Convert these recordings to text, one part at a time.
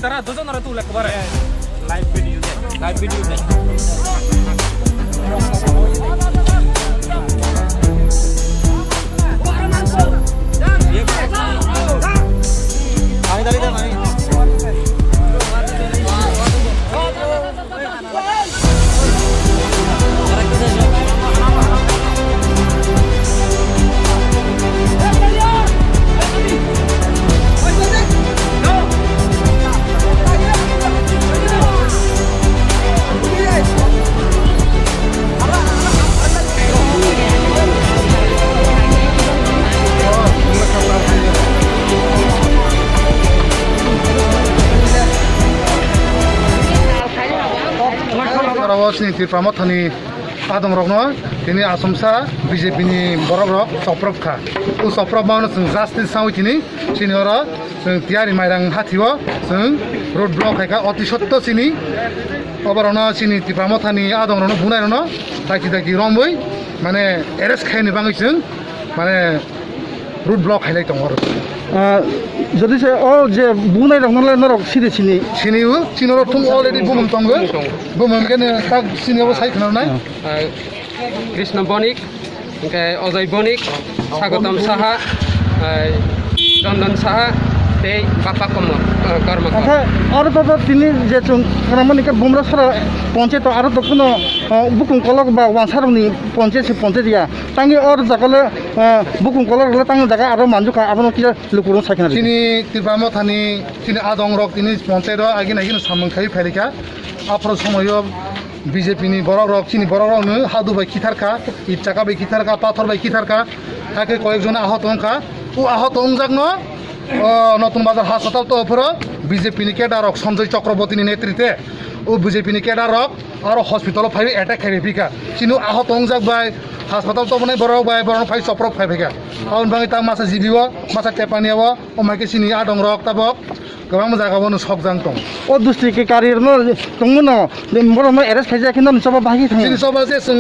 Dara dojon orang tu lek kabar. Live video deh. Live video deh. Dari dah mai. Sini Tipra Mothani Adongrok no ini asumsa BJP ni Borogrok Chaprobjakma u Chaprobjakma no sing justice sawi kini sini ora sing Thiyari Mairang hathiwa sing road block haika oti sotto sini obarona sini Tipra Mothani Adongrok no bunai no taki romboi mane arrest khaini bangi sing mane road block hailai tongor যদি সে ও যে বুনাই রকমলে নরক সিরে চিনি চিনিও চিনর তুম already বুমম তঙ্গ বুমম কেনে তাক চিনিও সাইখনা নাই কৃষ্ণ বণিক অজয় বণিক স্বাগতম সাহা চন্দন সাহা এই বাপা কর্মকার আর তো তিনি যে খানামানিকে বুমরা সারা পঞ্চায়েত আর তো কোনো বুকুং কলক বা ওয়ানসারনি পঞ্চায়েত ইয়া তাঙ্গি আর জাগালে বুকুং কলক হলে তাঙ্গি জায়গা আর মানজুকা আবনো কি লুকুরন সাইখানা তিনি Tipra Mothani তিনি Adongrok তিনি পঞ্চায়েত আগিন সামংখাই ফাইলিকা আফর সময় বিজেপি নি Borogrok চিনি Borogrok নো হাদু বাই কিথারকা ইটচাকা বাই কিথারকা পাথর বাই কিথারকা তাকে কয়েকজন আহত অংকা ও আহত অংজাক ন নতুন বাজার হাসপাতাল তো অফর বিজেপি নি কেডারক সঞ্জয় চক্রবর্তীনি নেতৃত্বে ও বিজেপি নি কেডারক আর হসপিটাল ফাই অ্যাটাক খাই রেপিকা চিনু আহত অংজাক বাই হাসপাতাল তো মানে বড় বাই বড় ফাই চক্রব ফাই ফেকা আউন বাঙি তা মাসা জিবিও মাসা টেপানিয়াও ও মাইকে চিনি Adongrok তাবক गोबां जायगायावनो सकजां दं ও দুষ্টিকে কারির নো তংমন বড় নো এরেস খাইজা কিন্তু সবা বাহি থাং जों सबां जे जों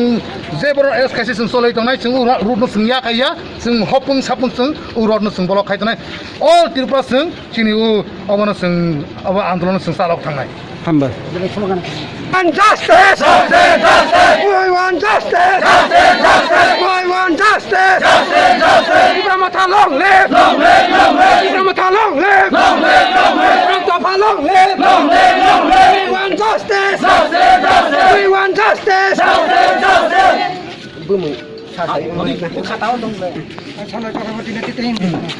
जे बर एस खायसे जों सलाय दंनाय जों रुट नो जों या खाया जों हपुं सापुं जों उरद नो जों बल खाय दंनाय अल त्रिपुरा जों चिनि उ अबनो जों अब आन्दोलन जों सालक थांनाय हामबा Justice! We want justice! We want justice! Tipra Motha long live! Tipra Motha long live! Tipra long live! We want justice! We want justice!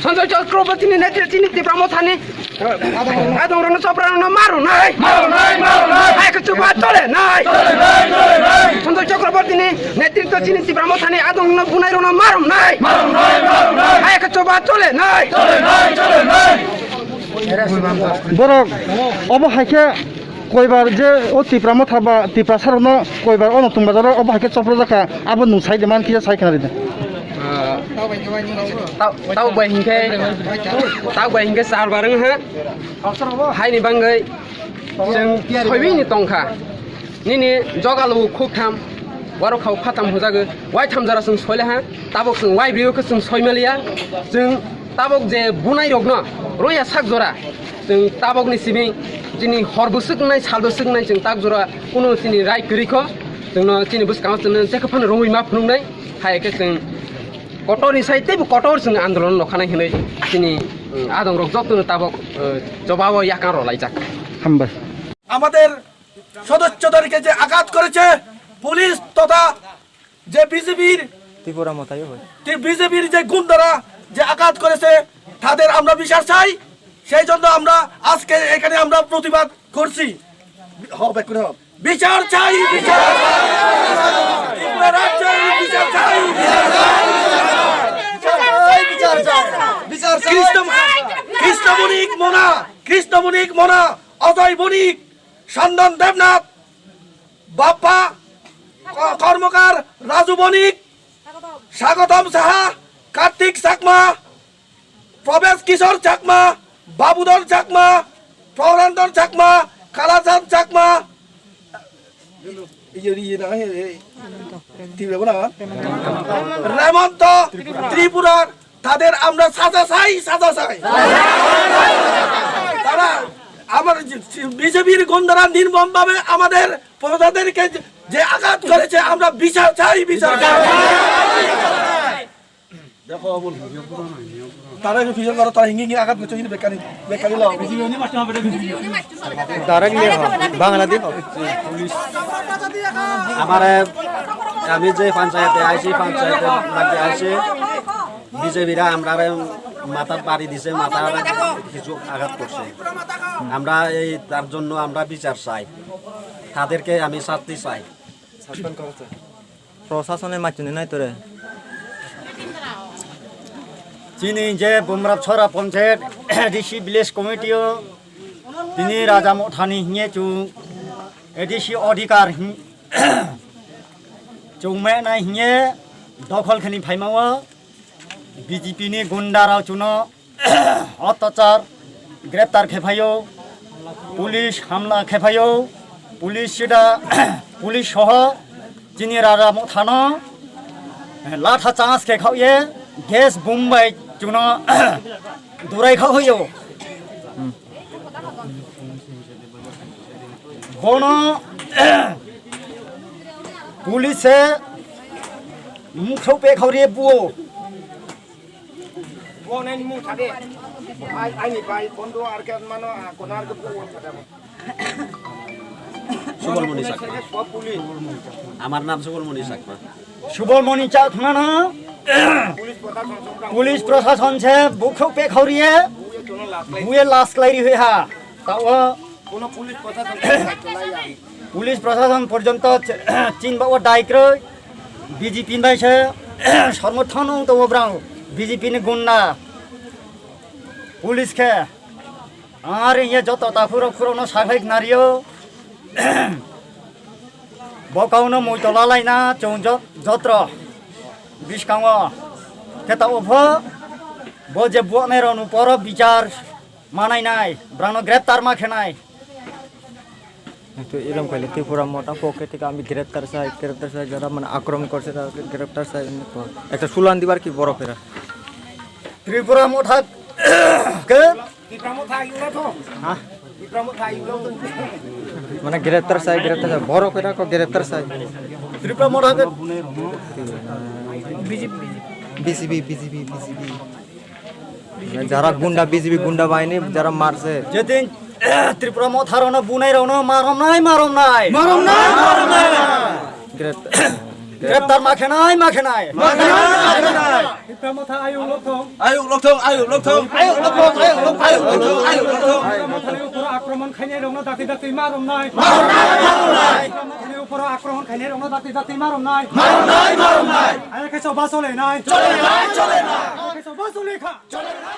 Sanjay চক্রবর্তীনি নেতৃত্বে Tipra Mothani Adongrok Chaprobjakma মারো নাই আইকে চুপা চলে নাই সঞ্জয় চক্রবর্তীনি নেতৃত্ব চিনি Tipra Mothani Adongrok বুনাই রনা মারো নাই আইকে চুপা চলে নাই বড় অবহাইকে কয়বার যে ও Tipra Motha বা Tipra সারনো কয়বার ও নতুন বাজার অবহাইকে Chaprobjakma আবো নুসাই দেমান কি সাইখানা দিদে tao bày hình cái sao vào đứng hết hai ni băng người chừng thôi biết ni tông khả ni cho cả lù khúc tham vào đó khâu phát tham hồ ra cái quay tham gia là sừng soi là ha tao bọc sừng quay biểu cái sừng soi mà lia chừng tao bọc về bunai rok nó rồi ya sắc zora chừng tao bọc ni simi chini hor busuk nai sal busuk nai chừng tao zora kuno chini rai kiri kho chừng nó chini bus kamu chừng check up phan roi map phung nai hai cái chừng কটরি সাইতে কটর जों আন্দোলন লখানাই হनै তিনি Adongrok যতন তাবক জবাব ইয়াকার লাইজাক হামবা আমাদের সদস্যদেরকে যে আঘাত করেছে পুলিশ তথা যে বিজেপির যে গুন্ডারা যে আঘাত করেছে তাদের আমরা বিচার চাই সেই জন্য আমরা আজকে এখানে আমরা প্রতিবাদ করছি বিচার চাই ত্রিপুরা রাজ্যের বিচার চাই কৃষ্ণ বণিক মোনা অজয় বণিক চন্দন দেবনাথ বাপ্পা কর্মকার রাজু বণিক স্বাগতম সাহা কার্তিক চাকমা প্রবেশ কিশোর চাকমা বাবুদর চাকমা প্রহরান্দর চাকমা কালাচাঁদ চাকমা রেমন্ত ত্রিপুরার তাদের আমরা সাজা চাই তারা বিজেপির গুন্ডারা নির্মমভাবে আমাদের প্রজাদেরকে যে আঘাত করেছে আমরা বিচার চাই বিচার দেখো তারা ফিজল করো তারা হিঙ্গি আঘাত করছে কিন্তু বেকারি বেকারি লাও বাংলাদেশ আমার আমি যে পঞ্চায়েতে আইছি পঞ্চায়েতে লাগে আইছি বিজেপিরা আমরা মাথার বাড়ি দিছে মাথার কিছু আঘাত করছে আমরা এই তার জন্য আমরা বিচার চাই তাদেরকে আমি শাস্তি চাই প্রশাসনের মাধ্যমে নাই তোরে চিনি যে বুমরাব ছড়া পঞ্চায়েত এডিসি ভিলেজ কমিটিও তিনি রাজা মথানি হিঙে চুং এডিসি অধিকার চৌমে নাই হিঙে দখলখানি ফাইমাও বিজেপিनि गुन्डाराव चुनो अत्याचार ग्रेप्तार खेफायो पुलिस हमला खेफायो पुलिस सिदा पुलिस सह जिनि राजा मथानो लाथा चांस खेखायो गैस बुमबाय चुनो दुराय खाहोयो कोनो पुलिस से मुखौ पे Khaware बुओ Bonen mu tadi, ini bayi pondo arket mana konar kepuan pada. সুবলমণি Chakma আমার নাম সুবলমণি চাকমা সুবলমণি চাকমা না পুলিশ প্রশাসন সে বুকও पे खौरिए बुए लाश लाइरी हुई हा ताओ Kono पुलिस प्रशासन पर्यंत चीन बाबा डाइक्र बीजेपी बाय से समर्थन तो ओब्रां बीजेपी ने गुन्डा पुलिस के आरे ये जत ताफुरो खुरोनो साखाइक नारियो बकाउनो मोइतला लाइना चौंज जत्र बिस्कांग केता ओभो बजे बनेरनु पर विचार मानायनाय ब्रानो ग्रेप्तार माखेनाय তো এরকম কইলে ত্রিপুরা মোটা পক্ষে থেকে আমি গ্রেপ্তার চাই যারা মানে আক্রমণ করছে তাদেরকে গ্রেপ্তার চাই একটা সুলান দিবার কি বড় ফেরা ত্রিপুরা মোটা কে Tipra Motha iulo to. হ্যাঁ Tipra Motha iulo to. মানে গ্রেপ্তার চাই বড় ফেরা কো গ্রেপ্তার চাই ত্রিপুরা মোটা কে বিজিবি যারা গুন্ডা বিজিবি গুন্ডা বাহিনী যারা মারছে যেদিন ত্রিপুরা মোথার না বুনাই রনো মারম নাই গ্রেপ্তার মাখে নাই ত্রিপুরা মোথা আয়ু লোকথং মোথার উপর আক্রমণ খাইনে রনো দাতি মারম নাই মোথার উপর আক্রমণ খাইনে রনো দাতি মারম নাই আয় কেছো বাসলে নাই চলে না আয় কেছো বাসলে খা চলে না